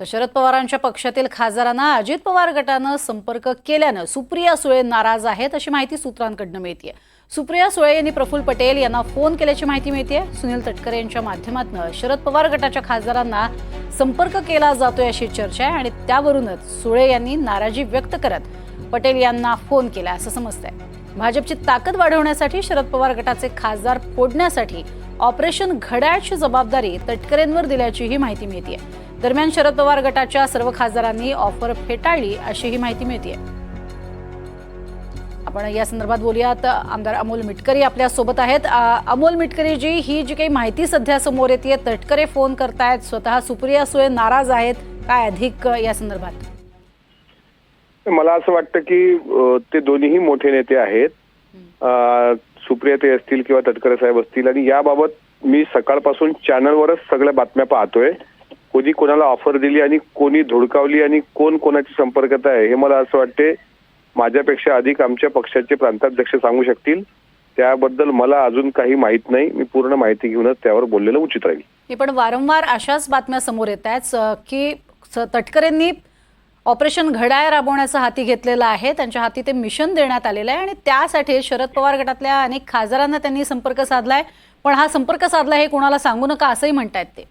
तर शरद पवारांच्या पक्षातील खासदारांना अजित पवार गटानं संपर्क केल्यानं सुप्रिया सुळे नाराज आहेत अशी माहिती सूत्रांकडून मिळते। सुप्रिया सुळे यांनी प्रफुल्ल पटेल यांना फोन केल्याची माहिती मिळते। सुनील तटकरे यांच्या माध्यमातून शरद पवार गटाच्या खासदारांना संपर्क केला जातोय अशी चर्चा आहे आणि त्यावरूनच सुळे यांनी नाराजी व्यक्त करत पटेल यांना फोन केला असं समजतंय। भाजपची ताकद वाढवण्यासाठी शरद पवार गटाचे खासदार फोडण्यासाठी ऑपरेशन घड्याळची जबाबदारी तटकरेंवर दिल्याचीही माहिती मिळते। दरम्यान शरद पवार गटाच्या सर्व खासदारांनी ऑफर फेटाळली अशीही माहिती मिळते। आपण या संदर्भात बोलूयात। आमदार अमोल मिटकरी आपल्या सोबत आहेत। अमोल मिटकरी जी, ही जी काही माहिती सध्या समोर येते, तटकरे फोन करतायत, स्वतः सुप्रिया सुळे नाराज आहेत, काय अधिक या संदर्भात? मला असं वाटतं की ते दोन्हीही मोठे नेते आहेत, सुप्रिया ते असतील किंवा तटकरे साहेब असतील, आणि याबाबत मी सकाळपासून चॅनलवरच सगळ्या बातम्या पाहतोय। कोणी कोणाला ऑफर दिली आणि कोणी धुडकावली आणि कोण कोणाची संपर्कात आहे हे मला असं वाटते माझ्यापेक्षा अधिक आमच्या पक्षाचे प्रांताध्यक्ष सांगू शकतील। त्याबद्दल मला अजून काही माहित नाही। मी पूर्ण माहिती घेऊनच त्यावर बोललेलं उचित राहील। पण वारंवार अशाच बातम्या समोर येत आहेत की तटकरेंनी ऑपरेशन घड्याळ राबवण्याचा हाती घेतलेला आहे, त्यांच्या हाती ते मिशन देण्यात आलेलं आहे आणि त्यासाठी शरद पवार गटातल्या अनेक खासदारांना त्यांनी संपर्क साधलाय। पण हा संपर्क साधला हे कोणाला सांगू नका असंही म्हणतायत ते।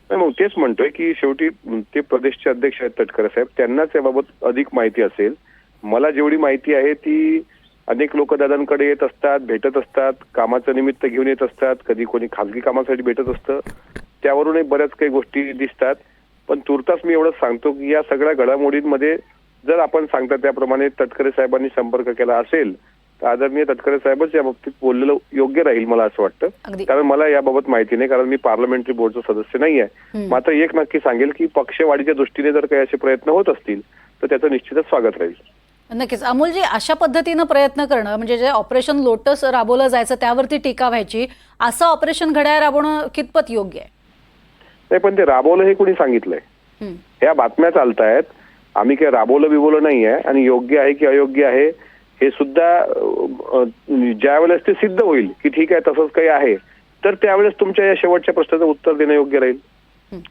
मग तेच म्हणतोय की शेवटी ते प्रदेशचे अध्यक्ष आहेत तटकरे साहेब, त्यांनाच याबाबत अधिक माहिती असेल। मला जेवढी माहिती आहे ती अनेक लोक दादांकडे येत असतात, भेटत असतात, कामाचं निमित्त घेऊन येत असतात, कधी कोणी खासगी कामासाठी भेटत असतं, त्यावरूनही बऱ्याच काही गोष्टी दिसतात। पण तुर्तास मी एवढंच सांगतो की या सगळ्या घडामोडींमध्ये जर आपण सांगता त्याप्रमाणे तटकरे साहेबांनी संपर्क केला असेल तर आदरणीय तटकरे साहेबच या बाबतीत बोललेलं योग्य राहील मला असं वाटतं। कारण मला याबाबत माहिती नाही, कारण मी पार्लमेंटरी बोर्डचा सदस्य नाही आहे। मात्र एक नक्की सांगेल की पक्षवाढीच्या दृष्टीने जर काही असे प्रयत्न होत असतील तर त्याचं निश्चितच स्वागत राहील। नक्कीच अमोलजी, अशा पद्धतीनं प्रयत्न करणं म्हणजे जे ऑपरेशन लोटस राबवलं जायचं त्यावरती टीका व्हायची, असं ऑपरेशन घड्याळ राबवणं कितपत योग्य आहे? नाही, पण ते राबवलं हे कोणी सांगितलंय? ह्या बातम्या चालतायत, आम्ही काही राबवलं बिबवलं नाही आहे। आणि योग्य आहे की अयोग्य आहे हे सुद्धा ज्या वेळेस ते सिद्ध होईल की ठीक आहे तसंच काही आहे तर त्यावेळेस तुमच्या या शेवटच्या प्रश्नाचं उत्तर देणं योग्य राहील।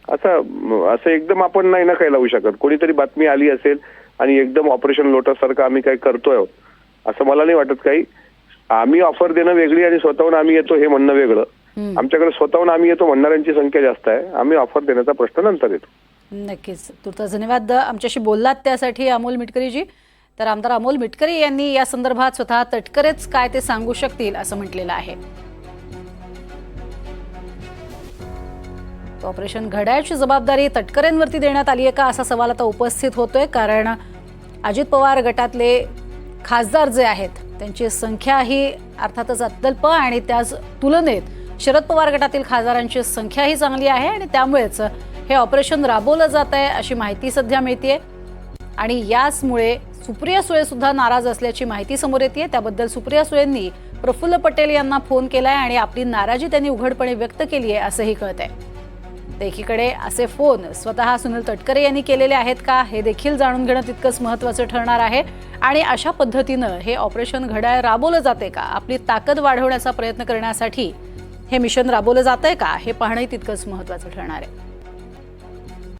असं एकदम आपण नाही ना काही लावू शकत। कोणीतरी बातमी आली असेल आणि एकदम ऑपरेशन लोटस सारखं आम्ही काही करतोय असं मला नाही वाटत काही। आम्ही ऑफर देणं वेगळी आणि स्वतःहून आम्ही येतो हे म्हणणं वेगळं। आमच्याकडे स्वतःहून आम्ही येतो म्हणणाऱ्यांची संख्या जास्त आहे, आम्ही ऑफर देण्याचा प्रश्न नंतर येतो। नक्कीच, तुर्तास धन्यवाद आमच्याशी बोललात त्यासाठी अमोल मिटकरीजी। तर आमदार अमोल मिटकरी यांनी या संदर्भात स्वतः तटकरेच काय ते सांगू शकतील असं म्हटलेलं आहे। ऑपरेशन घड्याळची जबाबदारी तटकरेंवरती देण्यात आली आहे का असा सवाल आता उपस्थित होतोय, कारण अजित पवार गटातले खासदार जे आहेत त्यांची संख्या ही अर्थातच अत्यल्प आणि त्याच तुलनेत शरद पवार गटातील खासदारांची संख्याही चांगली आहे आणि त्यामुळेच हे ऑपरेशन राबवलं जात आहे अशी माहिती सध्या मिळते। आणि याचमुळे सुप्रिया सुळे सुद्धा नाराज असल्याची माहिती समोर येते। त्याबद्दल सुप्रिया सुळेंनी प्रफुल्ल पटेल यांना फोन केलाय आणि आपली नाराजी त्यांनी उघडपणे व्यक्त केली आहे असंही कळतंय। तर एकीकडे असे फोन स्वतः सुनील तटकरे यांनी केलेले आहेत का हे देखील जाणून घेणं तितकंच महत्त्वाचं ठरणार आहे। आणि अशा पद्धतीनं हे ऑपरेशन घड्याळ राबवलं जाते का, आपली ताकद वाढवण्याचा प्रयत्न करण्यासाठी हे मिशन राबवलं जातंय का हे पाहणंही तितकंच महत्त्वाचं ठरणार आहे।